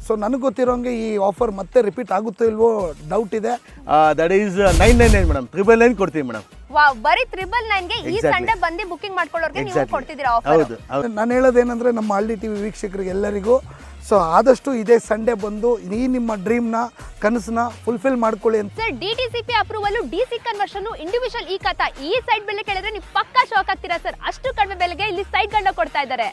So ನನಗೆ ಗೊತ್ತಿರೋಂಗೆ ಈ offer ಮತ್ತೆ ರಿಪೀಟ್ ಆಗುತ್ತೋ ಇಲ್ವೋ ಡೌಟ್ ಇದೆ. ದಟ್ ಈಸ್ 999 ಮೇಡಮ್, 999 ಕೊಡ್ತೀವಿ ಮೇಡಮ್. ವಾವ್, ಬರೀ 999ಗೆ ಈ ಸಂಡೆ ಬಂದು ಬುಕಿಂಗ್ ಮಾಡ್ಕೊಳ್ಳೋರ್ಗೆ ನೀವು ಕೊಡ್ತಿದ್ದೀರಾ ಆಫರ್. ಹೌದು. ನಾನು ಹೇಳೋದೇನೆಂದರೆ ನಮ್ಮ ಹಳ್ಳಿ ಟಿವಿ ವೀಕ್ಷಕರಿಗೆ ಎಲ್ಲರಿಗೂ ಸೊ ಆದಷ್ಟು ಇದೇ ಸಂಡೇ ಬಂದು ಈ ನಿಮ್ಮ ಡ್ರೀಮ್ನ ಕನಸನ್ನ ಫುಲ್ಫಿಲ್ ಮಾಡ್ಕೊಳ್ಳಿ ಅಂತ. Sir, DTCP approval, DC conversion, individual ಈ ಖಾತಾ, ಈ ಸೈಟ್ ಬೆಲೆ ಕೇಳಿದ್ರೆ ನೀವು ಪಕ್ಕಾ ಶಾಕ್ ಆಗ್ತೀರಾ ಸರ್. ಅಷ್ಟು ಕಡಿಮೆ ಬೆಲೆಗೆ ಇಲ್ಲಿ ಸೈಟ್ ಗಳನ್ನ ಕೊಡ್ತಾ ಇದ್ದಾರೆ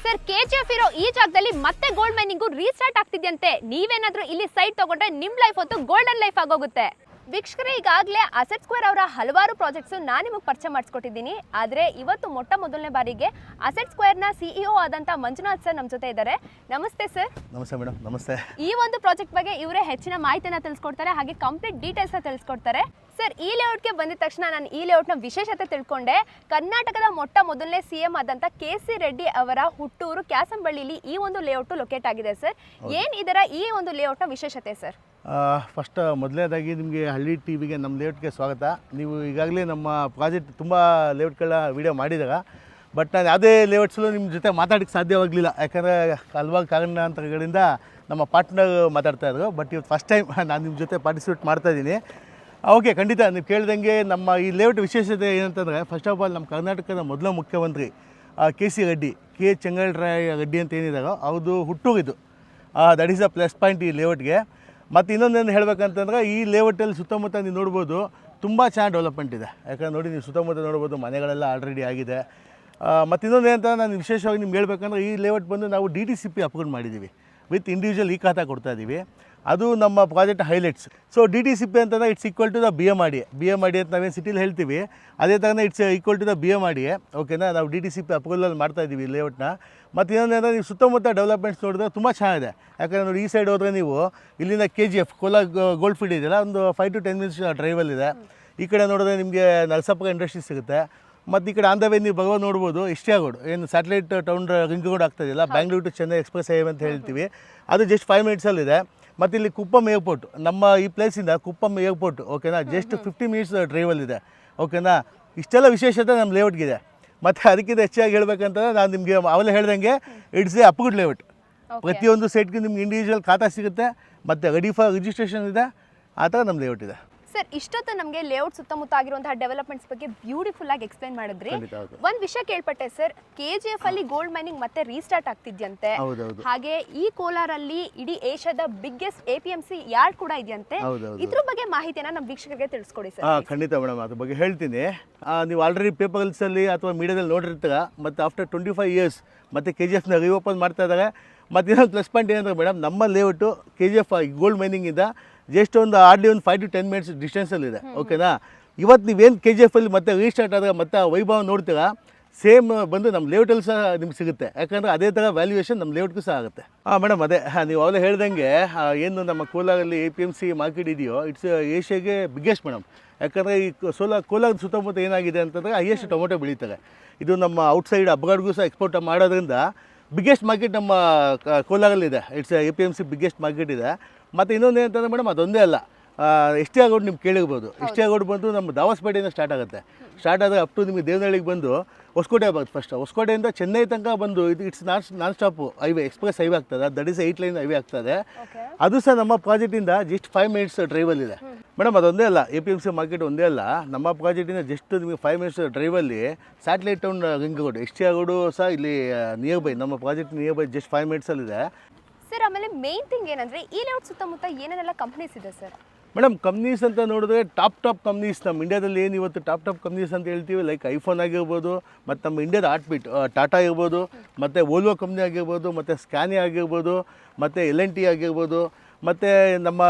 ಸರ್. ಕೆಜಿಎಫ್ ಇರೋ ಈ ಜಾಗದಲ್ಲಿ ಮತ್ತೆ ಗೋಲ್ಡ್ ಮೈನಿಂಗ್ ರೀಸ್ಟಾರ್ಟ್ ಆಗ್ತಿದ್ಯಂತೆ. ನೀವೇನಾದ್ರೂ ಇಲ್ಲಿ ಸೈಟ್ ತಗೊಂಡ್ರೆ ನಿಮ್ ಲೈಫ್ ಹೊತ್ತು ಗೋಲ್ಡನ್ ಲೈಫ್ ಆಗೋಗುತ್ತೆ. ವೀಕ್ಷಕರೇ, ಈಗಾಗಲೇ ಅಸೆಟ್ ಸ್ಕ್ವೇರ್ ಅವರ ಹಲವಾರು ಪ್ರಾಜೆಕ್ಟ್ಸ್ ನಾನು ನಿಮಗೆ ಪರಿಚಯ ಮಾಡಿಸ್ಕೊಟ್ಟಿದ್ದೀನಿ. ಆದರೆ ಇವತ್ತು ಮೊದಲನೇ ಬಾರಿಗೆ ಅಸೆಟ್ ಸ್ಕ್ವೇರ್ನ ಸಿಇಒ ಆದಂಥ ಮಂಜುನಾಥ್ ಸರ್ ನಮ್ಮ ಜೊತೆ ಇದ್ದಾರೆ. ನಮಸ್ತೆ ಸರ್. ನಮಸ್ತೆ ಮೇಡಮ್. ನಮಸ್ತೆ. ಈ ಒಂದು ಪ್ರಾಜೆಕ್ಟ್ ಬಗ್ಗೆ ಇವರೇ ಹೆಚ್ಚಿನ ಮಾಹಿತಿನ ತಿಳಿಸ್ಕೊಡ್ತಾರೆ, ಹಾಗೆ ಕಂಪ್ಲೀಟ್ ಡೀಟೇಲ್ಸ್ನ ತಿಳಿಸ್ಕೊಡ್ತಾರೆ. ಸರ್, ಈ ಲೇಔಟ್ಗೆ ಬಂದಿದ ತಕ್ಷಣ ನಾನು ಈ ಲೇಔಟ್ನ ವಿಶೇಷತೆ ತಿಳ್ಕೊಂಡೆ. ಕರ್ನಾಟಕದ ಮೊದಲನೇ ಸಿಎಂ ಆದಂಥ ಕೆ.ಸಿ. ರೆಡ್ಡಿ ಅವರ ಹುಟ್ಟೂರು ಕ್ಯಾಸಂಬಳ್ಳಿಲಿ ಈ ಒಂದು ಲೇಔಟ್ ಲೊಕೇಟ್ ಆಗಿದೆ ಸರ್. ಏನು ಇದರ ಈ ಒಂದು ಲೇಔಟ್ನ ವಿಶೇಷತೆ ಸರ್? ಫಸ್ಟ್ ಮೊದಲನೇದಾಗಿ ನಿಮಗೆ ಹಳ್ಳಿ ಟಿವಿಗೆ ನಮ್ಮ ಲೇಔಟ್ಗೆ ಸ್ವಾಗತ. ನೀವು ಈಗಾಗಲೇ ನಮ್ಮ ಪ್ರಾಜೆಕ್ಟ್ ತುಂಬ ಲೇಔಟ್ಗಳ ವೀಡಿಯೋ ಮಾಡಿದಾಗ, ಬಟ್ ನಾನು ಯಾವುದೇ ಲೇಔಟ್ಸಲ್ಲೂ ನಿಮ್ಮ ಜೊತೆ ಮಾತಾಡೋಕ್ಕೆ ಸಾಧ್ಯವಾಗಲಿಲ್ಲ. ಯಾಕಂದರೆ ಹಲವಾರು ಕಾರಣಾಂತರಗಳಿಂದ ನಮ್ಮ ಪಾರ್ಟ್ನರ್ ಮಾತಾಡ್ತಾಯಿದ್ರು. ಬಟ್ ಇವತ್ತು ಫಸ್ಟ್ ಟೈಮ್ ನಾನು ನಿಮ್ಮ ಜೊತೆ ಪಾರ್ಟಿಸಿಪೇಟ್ ಮಾಡ್ತಾಯಿದ್ದೀನಿ. ಓಕೆ, ಖಂಡಿತ ನೀವು ಕೇಳ್ದಂಗೆ ನಮ್ಮ ಈ ಲೇಔಟ್ ವಿಶೇಷತೆ ಏನಂತಂದರೆ, ಫಸ್ಟ್ ಆಫ್ ಆಲ್ ನಮ್ಮ ಕರ್ನಾಟಕದ ಮೊದಲ ಮುಖ್ಯಮಂತ್ರಿ ಕೆ.ಸಿ. ರೆಡ್ಡಿ, ಕೆ. ಚೆಂಗಲರಾಯ ರೆಡ್ಡಿ ಅಂತ ಏನಿದಾರೋ ಅವ್ರದ್ದು ಹುಟ್ಟೂರಿದು. That is a plus point ಈ ಲೇಔಟ್ಗೆ. ಮತ್ತು ಇನ್ನೊಂದೇನು ಹೇಳಬೇಕಂತಂದ್ರೆ, ಈ ಲೇಔಟಲ್ಲಿ ಸುತ್ತಮುತ್ತ ನೀವು ನೋಡ್ಬೋದು ತುಂಬ ಚೆನ್ನಾಗಿ ಡೆವಲಪ್ಮೆಂಟ್ ಇದೆ. ಯಾಕಂದ್ರೆ ನೋಡಿ, ನೀವು ಸುತ್ತಮುತ್ತ ನೋಡ್ಬೋದು ಮನೆಗಳೆಲ್ಲ ಆಲ್ರೆಡಿ ಆಗಿದೆ. ಮತ್ತು ಇನ್ನೊಂದು ಏನಂತ ನಾನು ವಿಶೇಷವಾಗಿ ನಿಮ್ಗೆ ಹೇಳ್ಬೇಕಂದ್ರೆ, ಈ ಲೇಔಟ್ ಬಂದು ನಾವು DTCP ಅಪ್ರೂವ್ ಮಾಡಿದ್ದೀವಿ, ವಿತ್ ಇಂಡಿವಿಜುವಲ್ ಈ ಖಾತಾ ಕೊಡ್ತಾ ಇದ್ದೀವಿ. ಅದು ನಮ್ಮ ಪ್ರಾಜೆಕ್ಟ್ ಹೈಲೈಟ್ಸ್. ಸೊ DTCP ಅಂತಂದರೆ it's equal to the BMRDA ಅಂತ ನಾವೇನು ಸಿಟಿಲಿ ಹೇಳ್ತೀವಿ, ಅದೇ ಥರನೇ it's equal to the BMRDA. ಓಕೆನಾ, ನಾವು DTCP ಅಪ್ರೂವಲ್ ಮಾಡ್ತಾ ಇದ್ದೀವಿ ಲೇಔಟ್ನ. ಮತ್ತು ಇನ್ನೊಂದೇನಂದರೆ, ನೀವು ಸುತ್ತಮುತ್ತ ಡೆವಲಪ್ಮೆಂಟ್ಸ್ ನೋಡಿದ್ರೆ ತುಂಬ ಚೆನ್ನಾಗಿದೆ. ಯಾಕಂದರೆ ನೋಡಿ, ಈ ಸೈಡ್ ಹೋದರೆ ನೀವು ಇಲ್ಲಿಂದ KGF ಕೋಲಾರ್ ಗೋಲ್ಡ್ ಫೀಲ್ಡ್ ಇದೆಯಲ್ಲ, ಒಂದು 5 to 10 minutes ಡ್ರೈವಲ್ಲಿದೆ. ಈ ಕಡೆ ನೋಡಿದ್ರೆ ನಿಮಗೆ ನರಸಾಪುರ ಇಂಡಸ್ಟ್ರೀಸ್ ಸಿಗುತ್ತೆ. ಮತ್ತು ಈ ಕಡೆ ಆನ್ ದ ವೇ ನೀವು ಬರುವ ನೋಡ್ಬೋದು ಇಷ್ಟಿಯಾಗೋಡು, ಏನು ಸ್ಯಾಟಲೈಟ್ ಟೌನ್ ರಿಂಗ್ ರೋಡ್ ಆಗ್ತಾಯಿಲ್ಲ, Bangalore to Chennai express highway ಅಂತ ಹೇಳ್ತೀವಿ, ಅದು ಜಸ್ಟ್ 5 minutesಲ್ಲಿದೆ. ಮತ್ತು ಇಲ್ಲಿ ಕುಪ್ಪಮ್ ಏರ್ಪೋರ್ಟ್, ನಮ್ಮ ಈ ಪ್ಲೇಸಿಂದ ಕುಪ್ಪಮ್ ಏರ್ಪೋರ್ಟ್, ಓಕೆನಾ, ಜಸ್ಟ್ 50 minutes ಡ್ರೈವಲ್ಲಿದೆ. ಓಕೆನಾ, ಇಷ್ಟೆಲ್ಲ ವಿಶೇಷತೆ ನಮ್ಮ ಲೇಔಟ್ಗಿದೆ. ಮತ್ತು ಅದಕ್ಕಿಂತ ಹೆಚ್ಚಾಗಿ ಹೇಳ್ಬೇಕಂತಂದರೆ, ನಾನು ನಿಮಗೆ ಅವೆಲ್ಲ ಹೇಳ್ದಂಗೆ ಇಟ್ಸ್ ಎ ಅಪ್ರೂವ್ಡ್ ಲೇಔಟ್. ಪ್ರತಿಯೊಂದು ಸೈಟ್ಗೆ ನಿಮ್ಗೆ ಇಂಡಿವಿಜುವಲ್ ಖಾತಾ ಸಿಗುತ್ತೆ, ಮತ್ತು ರೆಡಿ ಫಾರ್ ರಿಜಿಸ್ಟ್ರೇಷನ್ ಇದೆ. ಆ ಥರ ನಮ್ಮ ಲೇಔಟ್ ಇದೆ ಸರ್. ಇಷ್ಟೊತ್ತು ನಮಗೆ ಲೇಔಟ್ ಸುತ್ತಮುತ್ತ ಆಗಿರುವಂತಹ ಡೆವಲಪ್ಮೆಂಟ್ಸ್ ಬಗ್ಗೆ ಬ್ಯೂಟಿಫುಲ್ ಆಗಿ ಎಕ್ಸ್ಪ್ಲೈನ್ ಮಾಡಿದ್ರಿ. ಒಂದು ವಿಷಯ ಕೇಳ್ಪಟ್ಟೆ ಸರ್, KGF ಅಲ್ಲಿ ಗೋಲ್ಡ್ ಮೈನಿಂಗ್ ಮತ್ತೆ ರೀಸ್ಟಾರ್ಟ್ ಆಗ್ತಿದ್ಯಂತೆ, ಹಾಗೆ ಈ ಕೋಲಾರಲ್ಲಿ ಇಡೀ ಏಷ್ಯಾದ ಬಿಗ್ಗೆಸ್ಟ್ APMC ಯಾರ್ಡ್ ಕೂಡ ಇದೆಯಂತೆ. ಇದ್ರ ಬಗ್ಗೆ ಮಾಹಿತಿನ ನಮ್ಮ ವೀಕ್ಷಕರಿಗೆ ತಿಳಿಸ್ಕೊಡಿ ಸರ್. ಖಂಡಿತ ಮೇಡಮ್, ಅದ್ರ ಬಗ್ಗೆ ಹೇಳ್ತೀನಿ. ನೀವು ಆಲ್ರೆಡಿ ಪೇಪರ್ಸಲ್ಲಿ ಅಥವಾ ಮೀಡಿಯಾದಲ್ಲಿ ನೋಡಿರ್ತೀರ. ಮತ್ತು ಆಫ್ಟರ್ 25 years ಮತ್ತು KGFನ ರೀಓಪನ್ ಮಾಡ್ತಾ ಇದ್ದಾರೆ. ಮತ್ತು ಇನ್ನೊಂದು ಪ್ಲಸ್ ಪಾಯಿಂಟ್ ಏನಂದರೆ ಮೇಡಮ್, ನಮ್ಮ ಲೇಔಟು KGF ಗೋಲ್ಡ್ ಮೈನಿಂಗಿಂದ ಜಸ್ಟ್ ಒಂದು ಹಾರ್ಡ್ಲಿ ಒಂದು 5 to 10 minutes ಡಿಸ್ಟೆನ್ಸಲ್ಲಿದೆ. ಓಕೆನಾ, ಇವತ್ತು ನೀವೇನು KGFಲ್ಲಿ ಮತ್ತೆ ರೀಸ್ಟಾರ್ಟ್ ಆದಾಗ ಮತ್ತೆ ವೈಭವ ನೋಡ್ತೀರಾ, ಸೇಮ್ ಬಂದು ನಮ್ಮ ಲೇಔಟಲ್ಲಿ ಸಹ ನಿಮ್ಗೆ ಸಿಗುತ್ತೆ. ಯಾಕಂದರೆ ಅದೇ ಥರ ವ್ಯಾಲ್ಯೂಯೇಷನ್ ನಮ್ಮ ಲೇಔಟ್ಗೂ ಸಹ ಆಗುತ್ತೆ. ಮೇಡಮ್, ಅದೇ ನೀವು ಅವೆಲ್ಲ ಹೇಳ್ದಂಗೆ, ಏನು ನಮ್ಮ ಕೋಲಾರಲ್ಲಿ APMC ಮಾರ್ಕೆಟ್ ಇದೆಯೋ, ಇಟ್ಸ್ ಏಷ್ಯಾಗೆ ಬಿಗ್ಗೆಸ್ಟ್ ಮೇಡಮ್. ಯಾಕಂದರೆ ಈ ಕೋಲಾರ ಸುತ್ತಮುತ್ತ ಏನಾಗಿದೆ ಅಂತಂದರೆ, ಹೈಯೆಸ್ಟ್ ಟೊಮೊಟೊ ಬೆಳೀತಾರೆ. ಇದು ನಮ್ಮ ಔಟ್ಸೈಡ್ ಅಬ್ರಾಡ್ಗೂ ಸಹ ಎಕ್ಸ್ಪೋರ್ಟ್ ಮಾಡೋದ್ರಿಂದ ಬಿಗ್ಗೆಸ್ಟ್ ಮಾರ್ಕೆಟ್ ನಮ್ಮ ಕೋಲಾರಲ್ಲಿದೆ. ಇಟ್ಸ್ APMC ಬಿಗ್ಗೆಸ್ಟ್ ಮಾರ್ಕೆಟ್ ಇದೆ. ಮತ್ತು ಇನ್ನೊಂದು ಏನಂತಂದರೆ ಮೇಡಮ್, ಅದೊಂದೇ ಅಲ್ಲ, ಎಷ್ಟೇ ಆಗೋದು ನಿಮ್ಗೆ ಕೇಳಿರ್ಬೋದು. ಎಷ್ಟೇ ಆಗೋದು ಬಂದು ನಮ್ಮ ದಾವಸ್ಪೇಟೆಯಿಂದ ಸ್ಟಾರ್ಟ್ ಆಗುತ್ತೆ. ಸ್ಟಾರ್ಟ್ ಆದರೆ ಅಪ್ ಟು ನಿಮಗೆ ದೇವನಹಳ್ಳಿಗೆ ಬಂದು ಹೊಸಕೋಟೆ ಆಗುತ್ತೆ. ಫಸ್ಟ್ ಹೊಸಕೋಟೆಯಿಂದ ಚೆನ್ನೈ ತನಕ ಬಂದು ಇದು it's non stop highway, express highway ಆಗ್ತದೆ. ದಟ್ ಈಸ್ 8 lane ಹೈವೇ ಆಗ್ತದೆ. ಅದು ಸಹ ನಮ್ಮ ಪ್ರಾಜೆಕ್ಟಿಂದ ಜಸ್ಟ್ 5 minutes ಡ್ರೈವಲ್ಲಿದೆ ಮೇಡಮ್. ಅದೊಂದೇ ಅಲ್ಲ, APMC ಮಾರ್ಕೆಟ್ ಒಂದೇ ಅಲ್ಲ, ನಮ್ಮ ಪ್ರಾಜೆಕ್ಟಿಂದ ಜಸ್ಟ್ ನಿಮಗೆ 5 minutes ಡ್ರೈವಲ್ಲಿ ಸ್ಯಾಟಲೈಟ್ ಟೌನ್ ರಿಂಗ್ ರೋಡ್, ಎಷ್ಟೇ ಆಗೋಡು ಸಹ ಇಲ್ಲಿ ನಿಯರ್ ಬೈ, ನಮ್ಮ ಪ್ರಾಜೆಕ್ಟ್ ನಿಯರ್ ಬೈ ಜಸ್ಟ್ 5 minutesಲ್ಲಿದೆ ಸರ್. ಆಮೇಲೆ ಮೇನ್ ಥಿಂಗ್ ಏನಂದರೆ, ಈ ಲೇಔಟ್ ಸುತ್ತಮುತ್ತ ಏನೇನೆಲ್ಲ ಕಂಪ್ನೀಸ್ ಇದೆ ಸರ್? ಮೇಡಮ್, ಕಂಪ್ನೀಸ್ ಅಂತ ನೋಡಿದ್ರೆ ಟಾಪ್ ಕಂಪ್ನೀಸ್ ನಮ್ಮ ಇಂಡಿಯಾದಲ್ಲಿ ಏನು ಇವತ್ತು ಟಾಪ್ ಕಂಪ್ನೀಸ್ ಅಂತ ಹೇಳ್ತೀವಿ, ಲೈಕ್ ಐಫೋನ್ ಆಗಿರ್ಬೋದು, ಮತ್ತು ನಮ್ಮ ಇಂಡಿಯಾದ ಹಾರ್ಟ್ಬೀಟ್ ಟಾಟಾ ಇರ್ಬೋದು, ಮತ್ತು ವೋಲ್ವೋ ಕಂಪ್ನಿ ಆಗಿರ್ಬೋದು, ಮತ್ತು ಸ್ಕ್ಯಾನಿಯಾ ಆಗಿರ್ಬೋದು, ಮತ್ತು L&T ಆಗಿರ್ಬೋದು, ಮತ್ತು ನಮ್ಮ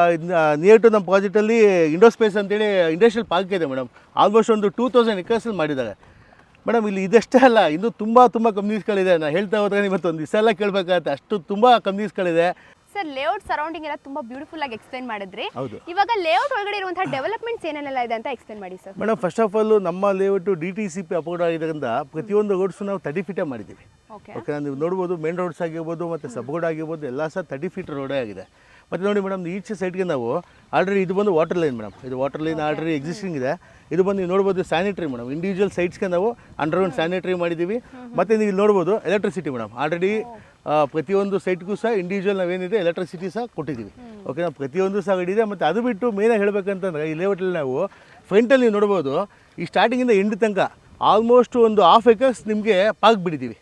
ನಿಯರ್ ಟು ನಮ್ಮ ಪ್ರಾಜೆಕ್ಟಲ್ಲಿ ಇಂಡೋಸ್ಪೇಸ್ ಅಂತೇಳಿ ಇಂಡಸ್ಟ್ರಿಯಲ್ ಪಾರ್ಕ್ ಇದೆ ಮೇಡಮ್. ಆಲ್ಮೋಸ್ಟ್ ಒಂದು 2000 acres ಮಾಡಿದ್ದಾರೆ ಮೇಡಮ್. ಇಲ್ಲಿ ಇದಷ್ಟೇ ಅಲ್ಲ, ಇನ್ನೂ ತುಂಬ ಕಂಪ್ನೀಸ್ಗಳಿದೆ. ನಾನು ಹೇಳ್ತಾ ಹೋದ್ರೆ ಇವತ್ತು ಒಂದು ದಿವಸ ಎಲ್ಲ ಕೇಳಬೇಕಾಗತ್ತೆ, ಅಷ್ಟು ತುಂಬ ಕಂಪ್ನೀಸ್ಗಳಿದೆ ಸರ್. ಲೇಔಟ್ ಸರೌಂಡಿಂಗ್ ಎಲ್ಲ ತುಂಬಾ ಬ್ಯೂಟಿಫುಲ್ ಆಗಿ ಎಕ್ಸ್ಪ್ಲೈನ್ ಮಾಡಿದ್ರಿ. ಇವಾಗ ಲೇಔಟ್ ಒಳಗಡೆ ಇರುವಂತಹ ಡೆವಲಪ್ಮೆಂಟ್ಸ್ ಏನೆಲ್ಲ ಇದೆ ಅಂತ ಎಕ್ಸ್ಪ್ಲೈನ್ ಮಾಡಿ sir. Madam, first of all ನಮ್ಮ ಲೇಔಟ್ DTCP ಅಪ್ರೂವ್ಡ್ ಆಗಿದ್ದರಿಂದ ಪ್ರತಿಯೊಂದು ರೋಡ್ಸ್ ನಾವು 30 feet ಮಾಡಿದ್ದೀವಿ. ಓಕೆ, ನೀವು ನೋಡ್ಬೋದು ಮೇನ್ ರೋಡ್ಸ್ ಆಗಿರ್ಬೋದು ಮತ್ತು ಸಬ್ ರೋಡ್ ಆಗಿರ್ಬೋದು, ಎಲ್ಲ ಸಹ 30 feet ರೋಡೇ ಆಗಿದೆ. ಮತ್ತು ನೋಡಿ ಮೇಡಮ್, ಈಚೆ ಸೈಡ್ಗೆ ನಾವು ಆಲ್ರೆಡಿ ಇದು ಬಂದು ವಾಟರ್ ಲೈನ್ ಮೇಡಮ್. ಇದು ವಾಟರ್ ಲೈನ್ ಆಲ್ರೆಡಿ ಎಕ್ಸಿಸ್ಟಿಂಗ್ ಇದೆ. ಇದು ಬಂದು ನೀವು ನೋಡ್ಬೋದು ಸ್ಯಾನಿಟರಿ ಮೇಡಮ್. ಇಂಡಿವಿಜುವಲ್ ಸೈಟ್ಸ್ಗೆ ನಾವು ಅಂಡರ್ಗ್ರೌಂಡ್ ಸ್ಯಾನಿಟರಿ ಮಾಡಿದ್ದೀವಿ. ಮತ್ತು ನೀವು ಇಲ್ಲಿ ನೋಡ್ಬೋದು ಎಲೆಕ್ಟ್ರಿಸಿಟಿ ಮೇಡಮ್. ಆಲ್ರೆಡಿ ಪ್ರತಿಯೊಂದು ಸೈಟ್ಗೂ ಸಹ ಇಂಡಿವಿಜುವಲ್ ನಾವೇನಿದೆ ಎಲೆಕ್ಟ್ರಿಸಿಟಿ ಸಹ ಕೊಟ್ಟಿದ್ದೀವಿ. ಓಕೆನಾ, ಪ್ರತಿಯೊಂದು ಸಹ ಇದೆ. ಮತ್ತು ಅದು ಬಿಟ್ಟು ಮೇನಾಗಿ ಹೇಳಬೇಕಂತಂದ್ರೆ ಈ ಲೇಔಟಲ್ಲಿ ನಾವು ಫ್ರಂಟಲ್ಲಿ ನೀವು ನೋಡ್ಬೋದು, ಈ ಸ್ಟಾರ್ಟಿಂಗಿಂದ ಎಂಡ್ ತನಕ ಆಲ್ಮೋಸ್ಟ್ ಒಂದು 1/2 acres ನಿಮಗೆ ಪಾರ್ಕ್ ಬಿಟ್ಟಿದ್ದೀವಿ.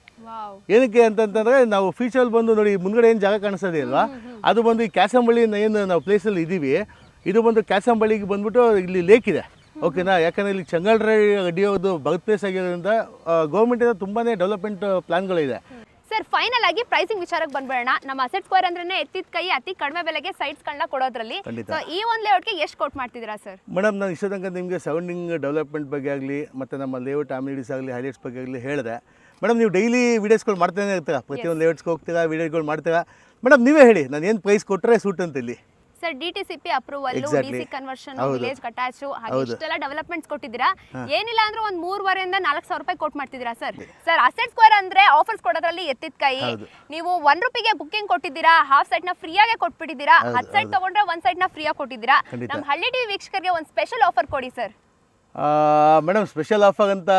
ಏನಕ್ಕೆ ಅಂತಂತಂದರೆ ನಾವು ಫ್ಯೂಚರಲ್ಲಿ ಬಂದು ನೋಡಿ ಮುಂದ್ಗಡೆ ಏನು ಜಾಗ ಕಾಣಿಸ್ತದೆ ಅಲ್ವಾ, ಅದು ಬಂದು ಈ ಕ್ಯಾಸಂಬಳ್ಳಿ ಏನು ನಾವು ಪ್ಲೇಸಲ್ಲಿ ಇದ್ದೀವಿ, ಇದು ಬಂದು ಕ್ಯಾಸಂಬಳ್ಳಿಗೆ ಬಂದ್ಬಿಟ್ಟು ಇಲ್ಲಿ ಲೇಕ್ ಇದೆ. ಓಕೆನಾ, ಯಾಕಂದರೆ ಇಲ್ಲಿ ಚಂಗಲ್ರೆ ಅಡಿಯೋದು ಬರ್ತ್ ಪ್ಲೇಸ್ ಆಗಿರೋದ್ರಿಂದ ಗೌರ್ಮೆಂಟಿಂದ ತುಂಬಾ ಡೆವಲಪ್ಮೆಂಟ್ ಪ್ಲಾನ್ಗಳಿದೆ. ಸರ್ ಫೈನಲ್ ಆಗಿ ಪ್ರೈಸಿಂಗ್ ವಿಚಾರಕ್ಕೆ ಬಂದ್ಬೇಡ. ನಮ್ಮ ಅಸೆಟ್ ಸ್ಕ್ವೇರ್ ಅಂದ್ರೆ ಎತ್ತಿದ ಕೈ ಅತಿ ಕಡಿಮೆ ಬೆಲೆಗೆ ಸೈಟ್ಸ್ಗಳನ್ನ ಕೊಡೋದ್ರಲ್ಲಿ ಸೊ ಈ ಒಂದು ಲೇಔಟ್ಗೆ ಎಷ್ಟು ಕೊಟ್ಟು ಮಾಡ್ತಿದ್ದೀರಾ ಸರ್? ಮೇಡಮ್, ನಾನು ಇಷ್ಟ ತನಕ ನಿಮಗೆ ಸರೌಂಡಿಂಗ್ ಡೆವಲಪ್ಮೆಂಟ್ ಬಗ್ಗೆ ಆಗಲಿ ಮತ್ತು ನಮ್ಮ ಲೇಔಟ್ ಅಮ್ಯುನಿಟೀಸ್ ಆಗಲಿ ಹೈಲೈಟ್ಸ್ ಬಗ್ಗೆ ಆಗಲಿ ಹೇಳಿದೆ. ಮೇಡಮ್, ನೀವು ಡೈಲಿ ವೀಡಿಯೋಸ್ಗಳು ಮಾಡ್ತಾನೆ ಇರ್ತೀರಾ, ಪ್ರತಿಯೊಂದು ಲೇಔಟ್ಸ್ಗೆ ಹೋಗ್ತೀರಾ, ವೀಡಿಯೋಗಳು ಮಾಡ್ತೀರಾ. ಮೇಡಮ್, ನೀವೇ ಹೇಳಿ ನಾನು ಏನು ಪ್ರೈಸ್ ಕೊಟ್ಟರೆ ಸೂಟ್ ಅಂತ ಇಲ್ಲಿ? Sir DTCP approval, DC conversion, village attach ಹಾಗೆ ಇಷ್ಟೆಲ್ಲ ಡೆವಲಪ್ಮೆಂಟ್ಸ್ ಕೊಟ್ಟಿದ್ದೀರಾ. ಏನಿಲ್ಲ ಅಂದ್ರೆ ಒಂದು 3,500 ಇಂದ 4,000 ರೂಪಾಯಿ ಕೊಟ್ಟು ಮಾಡ್ತಿದ್ದೀರಾ ಸರ್. ಸರ್ ಅಸೆಟ್ ಸ್ಕ್ವೇರ್ ಅಂದ್ರೆ ಆಫರ್ಸ್ ಕೊಡೋದ್ರಲ್ಲಿ ಎತ್ತಿದ ಕೈ. ನೀವು ₹1 ಬುಕಿಂಗ್ ಕೊಟ್ಟಿದ್ದೀರಾ, ಹಾಫ್ ಸೈಟ್ ನ ಫ್ರೀ ಆಗಿ ಕೊಟ್ಬಿಟ್ಟಿದ್ದೀರಾ, 10 ಸೈಟ್ ತಗೊಂಡ್ರೆ 1 ಸೈಟ್ ನ ಫ್ರೀ ಆಗಿ ಕೊಟ್ಟಿದ್ದೀರಾ. ನಮ್ಮ ಹಳ್ಳಿ ಟಿವಿ ವೀಕ್ಷಕರಿಗೆ ಒಂದು ಸ್ಪೆಷಲ್ ಆಫರ್ ಕೊಡಿ ಸರ್. ಮೇಡಮ್, ಸ್ಪೆಷಲ್ ಆಫರ್ ಅಂತ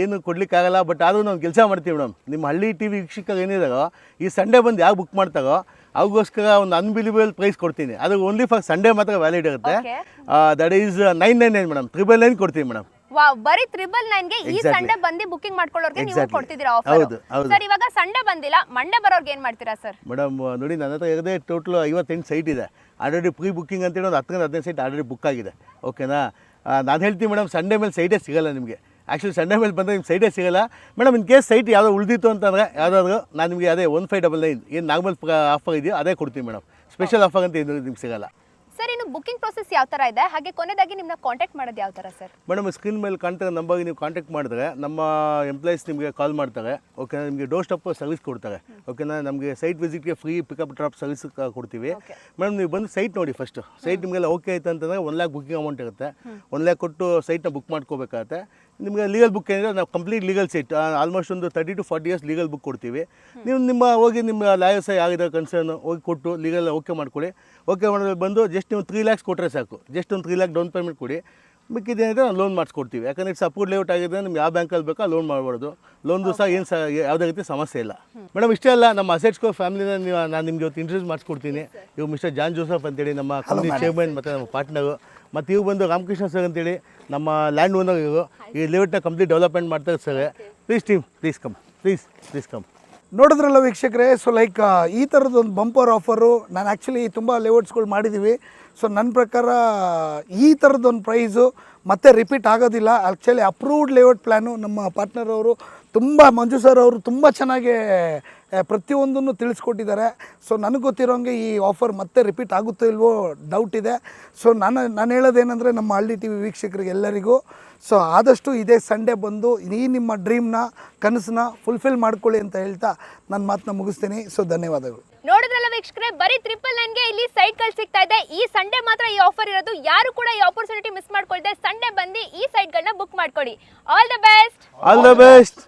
ಏನು ಕೊಡ್ಲಿಕ್ಕಾಗಲ್ಲ, ಬಟ್ ಆದರೂ ನಾವು ಕೆಲಸ ಮಾಡ್ತೀವಿ ಮೇಡಮ್. ನಿಮ್ಮ ಹಳ್ಳಿ ಟಿವಿ ವೀಕ್ಷಕರು ಏನಿದಾರೋ ಈ ಸಂಡೇ ಬಂದು ಯಾರು ಬುಕ್ ಮಾಡ್ತಾರೋ ಅವ್ರಿಗೋಸ್ಕರ ಒಂದು ಅನ್ಬಿಲಿಬಲ್ ಪ್ರೈಸ್ ಕೊಡ್ತೀನಿ. ಅದು ಓನ್ಲಿ ಫಾರ್ ಸಂಡೇ ಮಾತ್ರ ವ್ಯಾಲಿಡ್ ಇರುತ್ತೆ. ದಟ್ ಈಸ್ 999 ಮೇಡಮ್, 999 ಕೊಡ್ತೀವಿ ಮೇಡಮ್. ವಾವ್, ಬರೀ 999ಗೆ ಈ ಸಂಡೇ ಬಂದು ಬುಕಿಂಗ್ ಮಾಡ್ಕೊಳ್ಳೋರ್ಗೆ ನೀವು ಕೊಡ್ತಿದ್ದೀರಾ ಆಫರ್. ಸರ್ ಇವಾಗ ಸಂಡೇ ಬಂದಿಲ್ಲ, ಮಂಡೇ ಬರೋರ್ಗೆ ಏನು ಮಾಡ್ತೀರಾ ಸರ್? ಮೇಡಮ್ ನೋಡಿ, ನನ್ನ ಹತ್ರ ಇರೋದೇ ಟೋಟಲ್ 58 ಸೈಟ್ ಇದೆ. ಆಲ್ರೆಡಿ ಪ್ರೀ ಬುಕ್ಕಿಂಗ್ ಅಂತೇಳಿ ಒಂದು 10ರಿಂದ 15 ಸೈಟ್ ಆಲ್ರೆಡಿ ಬುಕ್ ಆಗಿದೆ. ಓಕೆನಾ, ನಾನು ಹೇಳ್ತೀನಿ ಮೇಡಮ್, ಸಂಡೇ ಮೇಲೆ ಸೈಟೇ ಸಿಗೋಲ್ಲ ನಿಮಗೆ. ಆ್ಯಕ್ಚುಲಿ ಸಂಡೇ ಮೇಲೆ ಬಂದರೆ ನಿಮ್ಗೆ ಸೈಟೇ ಸಿಗೋಲ್ಲ ಮೇಡಮ್. ಇನ್ ಕೇಸ್ ಸೈಟ್ ಯಾವುದೋ ಉಳಿದಿತ್ತು ಅಂತಂದರೆ ಯಾವುದಾದ್ರು ನಾನು ನಿಮಗೆ ಅದೇ 1599 ಏನು ನಾರ್ಮಲ್ ಆಫರ್ ಇದೆಯೋ ಅದೇ ಕೊಡ್ತೀನಿ ಮೇಡಮ್. ಸ್ಪೆಷಲ್ ಆಫರ್ ಅಂತ ಏನು ನಿಮ್ಗೆ ಸಿಗೋಲ್ಲ. ಸರ್ ಇನ್ನು ಬುಕಿಂಗ್ ಪ್ರೊಸೆಸ್ ಯಾವ ಥರ ಇದೆ, ಹಾಗೆ ಕೊನೆಯದಾಗಿ ನಿಮ್ಮನ್ನ ಕಾಂಟ್ಯಾಕ್ಟ್ ಮಾಡೋದು ಯಾವ ಥರ ಸರ್? ಮೇಡಮ್, ಸ್ಕ್ರೀನ್ ಮೇಲೆ ಕಾಣ್ತಾರೆ ನಂಬರ್ಗೆ ನೀವು ಕಾಂಟ್ಯಾಕ್ಟ್ ಮಾಡಿದ್ರೆ ನಮ್ಮ ಎಂಪ್ಲಾಯೀಸ್ ನಿಮಗೆ ಕಾಲ್ ಮಾಡ್ತಾರೆ. ಓಕೆನಾ, ನಿಮಗೆ ಡೋರ್ ಸ್ಟೆಪ್ ಸರ್ವಿಸ್ ಕೊಡ್ತಾರೆ. ಓಕೆನಾ, ನಮಗೆ ಸೈಟ್ ವಿಸಿಟ್ಗೆ ಫ್ರೀ ಪಿಕಪ್ ಡ್ರಾಪ್ ಸರ್ವಿಸ್ ಕೊಡ್ತೀವಿ. ಮೇಡಮ್, ನೀವು ಬಂದು ಸೈಟ್ ನೋಡಿ ಫಸ್ಟು. ಸೈಟ್ ನಿಮಗೆಲ್ಲ ಓಕೆ ಆಯ್ತು ಅಂತಂದರೆ 1 lakh ಬುಕಿಂಗ್ ಅಮೌಂಟ್ ಇರುತ್ತೆ. 1 lakh ಕೊಟ್ಟು ಸೈಟ್ನ ಬುಕ್ ಮಾಡ್ಕೋಬೇಕಾಗತ್ತೆ. ನಿಮಗೆ ಲೀಗಲ್ ಬುಕ್ ಏನಿದೆ ನಾವು ಕಂಪ್ಲೀಟ್ ಲೀಗಲ್ ಸೈಟ್ ಆಲ್ಮೋಸ್ಟ್ ಒಂದು 30 to 40 years ಲೀಗಲ್ ಬುಕ್ ಕೊಡ್ತೀವಿ. ನೀವು ಹೋಗಿ ನಿಮ್ಮ ಲಾಯರ್ಸ್ ಯಾವ್ದು ಕನ್ಸರ್ನ್ ಹೋಗಿ ಕೊಟ್ಟು ಲೀಗಲ್ ಓಕೆ ಮಾಡ್ಕೊಳ್ಳಿ. ಓಕೆ ಮಾಡೋದು ಬಂದು ಜಸ್ಟ್ ನೀವು 3 lakhs ಕೊಟ್ಟರೆ ಸಾಕು. ಜಸ್ಟ್ ಒಂದು 3 lakh ಡೌನ್ ಪೇಮೆಂಟ್ ಕೊಡಿ. ಮಿಕ್ಕಿದೇನಿದೆ ನಾವು ಲೋನ್ ಮಾಡಿಸ್ಕೊಡ್ತೀವಿ. ಯಾಕಂದರೆ ಇಟ್ಸ್ ಅಪ್ರೂವ್ಡ್ ಲೇಔಟ್ ಆಗಿದೆ, ನಿಮ್ಗೆ ಯಾವ ಬ್ಯಾಂಕಲ್ಲಿ ಬೇಕೋ ಲೋನ್ ಮಾಡ್ಬೋದು. ಲೋನ್ದು ಸಹ ಏನು ಯಾವುದೇ ರೀತಿ ಸಮಸ್ಯೆ ಇಲ್ಲ. ಮೇಡಮ್, ಇಷ್ಟೇ ಅಲ್ಲ, ನಮ್ಮ ಅಸೆಟ್ ಸ್ಕ್ವೇರ್ ಫ್ಯಾಮಿಲಿನ ನಾನು ನಿಮಗೆ ಇವತ್ತು ಇಂಟ್ರೊಡ್ಯೂಸ್ ಮಾಡಿಸ್ಕೊಡ್ತೀನಿ. ಇವು ಮಿಸ್ಟರ್ ಜಾನ್ ಜೋಸಫ್ ಅಂತೇಳಿ ನಮ್ಮ ಕಂಪ್ನಿ ಚೇರ್ಮನ್ ಮತ್ತು ನಮ್ಮ ಪಾರ್ಟ್ನರು. ಮತ್ತು ಇವು ಬಂದು ರಾಮಕೃಷ್ಣ ಸರ್ ಅಂತೇಳಿ ನಮ್ಮ ಲ್ಯಾಂಡ್ ಓನರ್. ಇವರು ಈ ಲೇಔಟ್ನ ಕಂಪ್ಲೀಟ್ ಡೆವಲಪ್ಮೆಂಟ್ ಮಾಡ್ತಾರೆ sir. Please team, please come, please come. ನೋಡಿದ್ರಲ್ಲ ವೀಕ್ಷಕರೇ, ಸೊ ಲೈಕ್ ಈ ಥರದ್ದೊಂದು ಬಂಪರ್ ಆಫರು ನಾನು ಆ್ಯಕ್ಚುಲಿ ತುಂಬ ಲೇಔಟ್ಸ್ಗಳು ಮಾಡಿದ್ದೀವಿ. ಸೊ ನನ್ನ ಪ್ರಕಾರ ಈ ಥರದ್ದೊಂದು ಪ್ರೈಸು ಮತ್ತೆ ರಿಪೀಟ್ ಆಗೋದಿಲ್ಲ. ಆ್ಯಕ್ಚುಲಿ ಅಪ್ರೂವ್ಡ್ ಲೇಔಟ್ ಪ್ಲ್ಯಾನು ನಮ್ಮ ಪಾರ್ಟ್ನರ್ ಅವರು ತುಂಬ ಮಂಜು ಸರ್ ಅವರು ತುಂಬ ಚೆನ್ನಾಗಿ ಪ್ರತಿಯೊಂದನ್ನು ತಿಳಿಸ್ಕೊಟ್ಟಿದ್ದಾರೆ. ಸೊ ನನಗೆ ಗೊತ್ತಿರೋಂಗೆ ಈ ಆಫರ್ ಮತ್ತೆ ರಿಪೀಟ್ ಆಗುತ್ತೋ ಇಲ್ವೋ ಡೌಟ್ ಇದೆ. ಸೊ ನಾನು ಹೇಳೋದೇನೆಂದರೆ ನಮ್ಮ ಹಳ್ಳಿ ಟಿ ವಿ ವೀಕ್ಷಕರಿಗೆ ಎಲ್ಲರಿಗೂ ಸೊ ಆದಷ್ಟು ಇದೇ ಸಂಡೇ ಬಂದು ಈ ನಿಮ್ಮ ಡ್ರೀಮ್ನ ಕನಸನ್ನ ಫುಲ್ಫಿಲ್ ಮಾಡ್ಕೊಳ್ಳಿ ಅಂತ ಹೇಳ್ತಾ ನನ್ನ ಮಾತನ್ನ ಮುಗಿಸ್ತೀನಿ. ಸೊ ಧನ್ಯವಾದಗಳು. ನೋಡಿದ್ರಲ್ಲ ವೀಕ್ಷಕರೇ, ಬರೀ 999ಗೆ ಇಲ್ಲಿ ಸೈಟ್ಗಳು ಸಿಗ್ತಾ ಇದೆ. ಈ ಸಂಡೇ ಮಾತ್ರ ಈ ಆಫರ್ ಇರೋದು. ಯಾರು ಕೂಡ ಈ ಆಪರ್ಚುನಿಟಿ ಮಿಸ್ ಮಾಡ್ಕೊಳ್ದೆ ಸಂಡೇ ಬಂದು ಈ ಸೈಟ್ಗಳನ್ನ ಬುಕ್ ಮಾಡ್ಕೊಳ್ಳಿ. All the best.